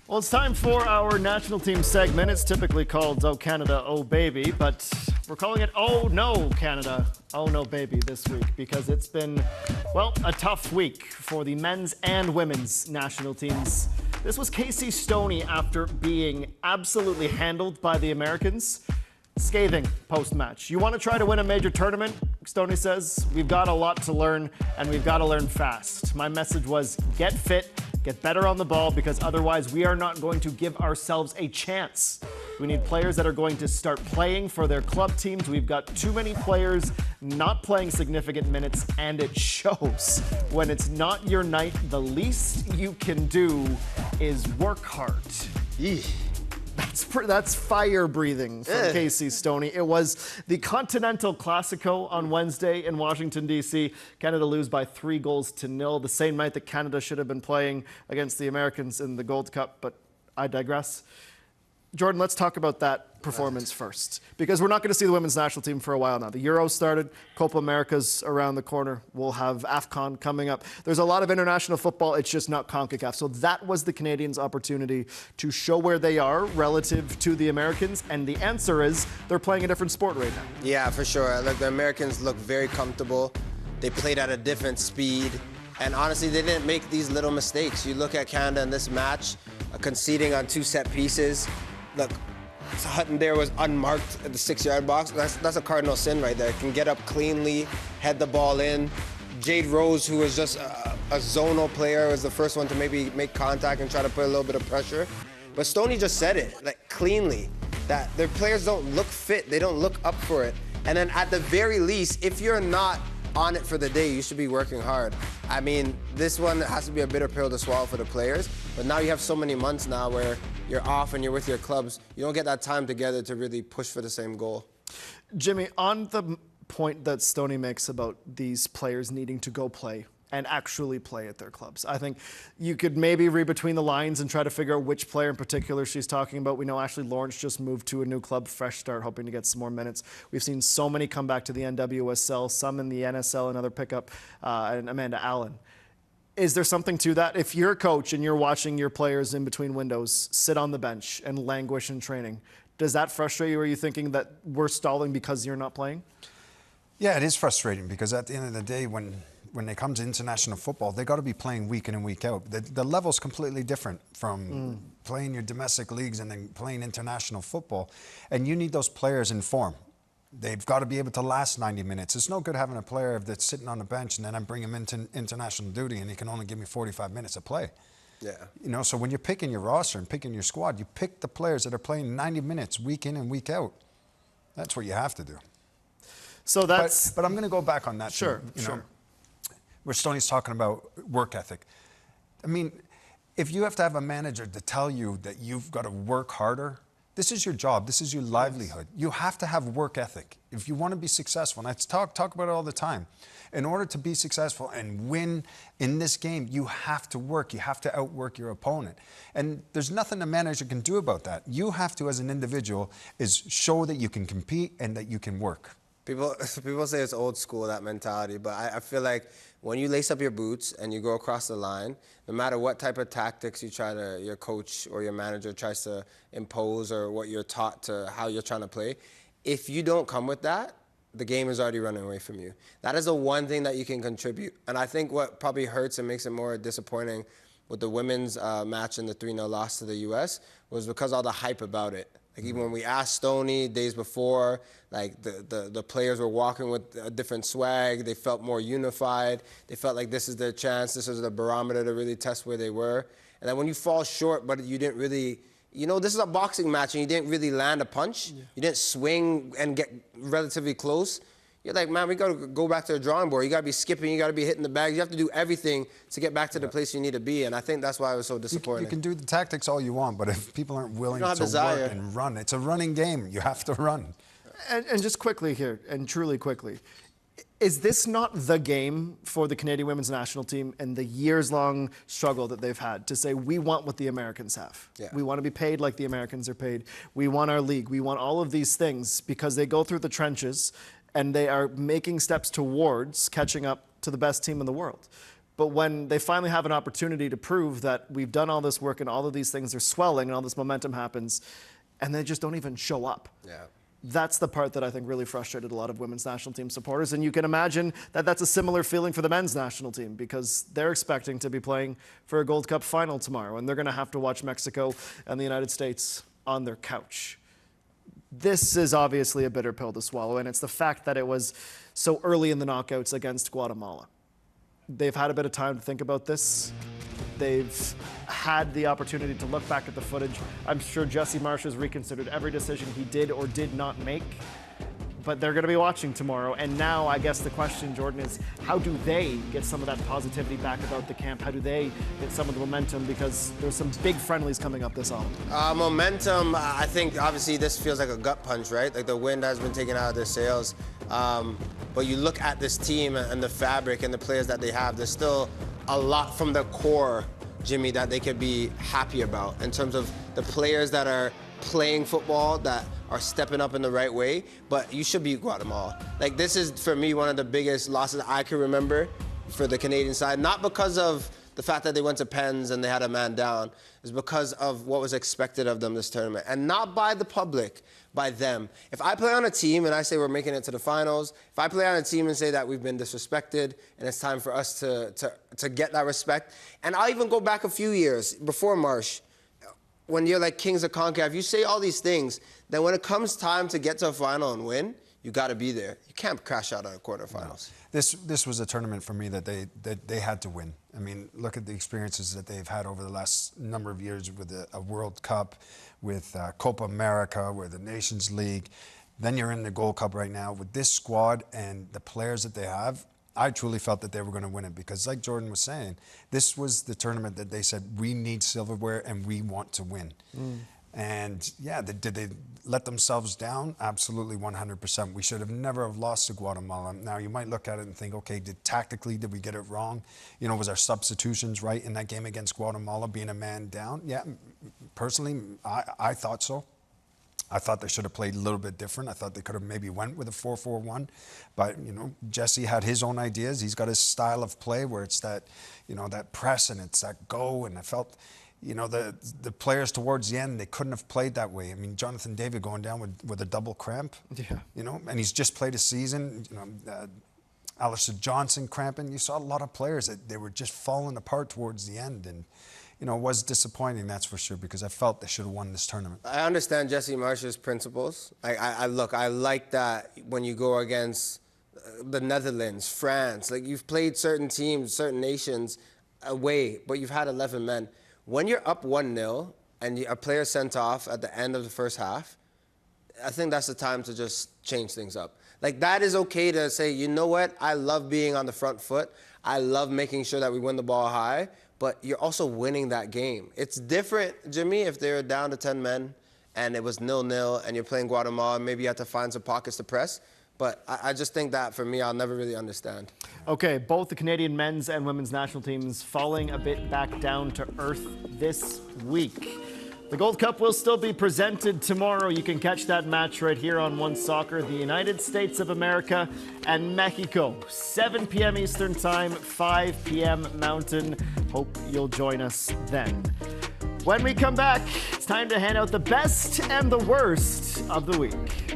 Well, it's time for our national team segment. It's typically called Oh Canada, Oh Baby, but we're calling it Oh No Canada, Oh No Baby this week because it's been, well, a tough week for the men's and women's national teams. This was Casey Stoney after being absolutely handled by the Americans. Scathing post-match. You want to try to win a major tournament, Stoney says, we've got a lot to learn and we've got to learn fast. My message was get fit, get better on the ball, because otherwise we are not going to give ourselves a chance. We need players that are going to start playing for their club teams. We've got too many players not playing significant minutes, and it shows. When it's not your night, the least you can do is work hard. Eesh. That's fire breathing from Casey Stoney. It was the Continental Classico on Wednesday in Washington, D.C. Canada lose by 3-0, the same night that Canada should have been playing against the Americans in the Gold Cup, but I digress. Jordan, let's talk about that performance first, because we're not going to see the women's national team for a while now. The Euros started, Copa America's around the corner. We'll have AFCON coming up. There's a lot of international football. It's just not CONCACAF. So that was the Canadians' opportunity to show where they are relative to the Americans, and the answer is they're playing a different sport right now. Yeah, for sure. Look, the Americans look very comfortable. They played at a different speed, and honestly, they didn't make these little mistakes. You look at Canada in this match, conceding on 2 set pieces. Look, Hutton there was unmarked at the 6-yard box. That's a cardinal sin right there. Can get up cleanly, head the ball in. Jade Rose, who was just a zonal player, was the first one to maybe make contact and try to put a little bit of pressure. But Stoney just said it, like, cleanly, that their players don't look fit. They don't look up for it. And then at the very least, if you're not on it for the day, you should be working hard. I mean, this one has to be a bitter pill to swallow for the players, but now you have so many months now where you're off and you're with your clubs. You don't get that time together to really push for the same goal. Jimmy, on the point that Stoney makes about these players needing to go play and actually play at their clubs, I think you could maybe read between the lines and try to figure out which player in particular she's talking about. We know Ashley Lawrence just moved to a new club, fresh start, hoping to get some more minutes. We've seen so many come back to the NWSL, some in the NSL, another pickup, and Amanda Allen. Is there something to that? If you're a coach and you're watching your players in between windows sit on the bench and languish in training, does that frustrate you? Or are you thinking that we're stalling because you're not playing? Yeah, it is frustrating, because at the end of the day, when it comes to international football, they got to be playing week in and week out. The level's completely different from playing your domestic leagues and then playing international football. And you need those players in form. They've got to be able to last 90 minutes. It's no good having a player that's sitting on the bench and then I bring him into international duty and he can only give me 45 minutes of play. Yeah. You know, so when you're picking your roster and picking your squad, you pick the players that are playing 90 minutes week in and week out. That's what you have to do. So that's... But I'm going to go back on that. Sure, you sure. know, where Stoney's talking about work ethic. I mean, if you have to have a manager to tell you that you've got to work harder, this is your job. This is your livelihood. You have to have work ethic if you want to be successful. And I talk about it all the time. In order to be successful and win in this game, you have to work. You have to outwork your opponent. And there's nothing a manager can do about that. You have to, as an individual, is show that you can compete and that you can work. People say it's old school, that mentality, but I feel like when you lace up your boots and you go across the line, no matter what type of tactics your coach or your manager tries to impose or what you're taught to how you're trying to play, if you don't come with that, the game is already running away from you. That is the one thing that you can contribute. And I think what probably hurts and makes it more disappointing with the women's match and the 3-0 loss to the U.S. was because all the hype about it. Like, even when we asked Stoney days before, like, the players were walking with a different swag. They felt more unified. They felt like this is their chance. This is the barometer to really test where they were. And then when you fall short, but you didn't really, you know, this is a boxing match and you didn't really land a punch. Yeah. You didn't swing and get relatively close. You're like, man, we got to go back to the drawing board. You got to be skipping. You got to be hitting the bags. You have to do everything to get back to the place you need to be. And I think that's why it was so disappointing. You can do the tactics all you want, but if people aren't willing to work and run, it's a running game. You have to run. And just quickly here, and truly quickly, is this not the game for the Canadian women's national team and the years-long struggle that they've had to say, we want what the Americans have? Yeah. We want to be paid like the Americans are paid. We want our league. We want all of these things because they go through the trenches and they are making steps towards catching up to the best team in the world. But when they finally have an opportunity to prove that we've done all this work and all of these things are swelling and all this momentum happens, and they just don't even show up. Yeah. That's the part that I think really frustrated a lot of women's national team supporters. And you can imagine that that's a similar feeling for the men's national team, because they're expecting to be playing for a Gold Cup final tomorrow, and they're going to have to watch Mexico and the United States on their couch. This is obviously a bitter pill to swallow, and it's the fact that it was so early in the knockouts against Guatemala. They've had a bit of time to think about this. They've had the opportunity to look back at the footage. I'm sure Jesse Marsh has reconsidered every decision he did or did not make, but they're going to be watching tomorrow. And now I guess the question, Jordan, is how do they get some of that positivity back about the camp? How do they get some of the momentum? Because there's some big friendlies coming up this autumn. Momentum, I think obviously this feels like a gut punch, right? Like the wind has been taken out of their sails. But you look at this team and the fabric and the players that they have, there's still a lot from the core, Jimmy, that they could be happy about in terms of the players that are playing football, that are stepping up in the right way. But you should beat Guatemala. Like, this is, for me, one of the biggest losses I can remember for the Canadian side, not because of the fact that they went to pens and they had a man down, is because of what was expected of them this tournament. And not by the public, by them. If I play on a team and I say we're making it to the finals, if I play on a team and say that we've been disrespected and it's time for us to get that respect, and I'll even go back a few years before Marsh, when you're like kings of CONCACAF, you say all these things, then when it comes time to get to a final and win, you got to be there. You can't crash out on a quarterfinals. No. This was a tournament for me that they had to win. I mean, look at the experiences that they've had over the last number of years with a World Cup, with Copa America, with the Nations League. Then you're in the Gold Cup right now. With this squad and the players that they have, I truly felt that they were going to win it, because like Jordan was saying, this was the tournament that they said, we need silverware and we want to win. And yeah, did they let themselves down? Absolutely, 100%. We should have never have lost to Guatemala. Now, you might look at it and think, okay, tactically, did we get it wrong? You know, was our substitutions right in that game against Guatemala, being a man down? Yeah, personally, I thought so. I thought they should have played a little bit different. I thought they could have maybe went with a 4-4-1. But, you know, Jesse had his own ideas. He's got his style of play where it's that, you know, that press and it's that go. And I felt, you know, the players towards the end, they couldn't have played that way. I mean, Jonathan David going down with a double cramp, you know, and he's just played a season. You know, Alistair Johnson cramping. You saw a lot of players that they were just falling apart towards the end. And, you know, it was disappointing, that's for sure, because I felt they should have won this tournament. I understand Jesse Marsh's principles. I like that when you go against the Netherlands, France, like you've played certain teams, certain nations away, but you've had 11 men. When you're up 1-0 and a player sent off at the end of the first half, I think that's the time to just change things up. Like, that is okay to say, you know what, I love being on the front foot. I love making sure that we win the ball high, but you're also winning that game. It's different, Jimmy, if they're down to 10 men and it was 0-0 and you're playing Guatemala, maybe you have to find some pockets to press. But I just think that, for me, I'll never really understand. Okay, both the Canadian men's and women's national teams falling a bit back down to earth this week. The Gold Cup will still be presented tomorrow. You can catch that match right here on One Soccer, the United States of America and Mexico. 7 p.m. Eastern Time, 5 p.m. Mountain. Hope you'll join us then. When we come back, it's time to hand out the best and the worst of the week.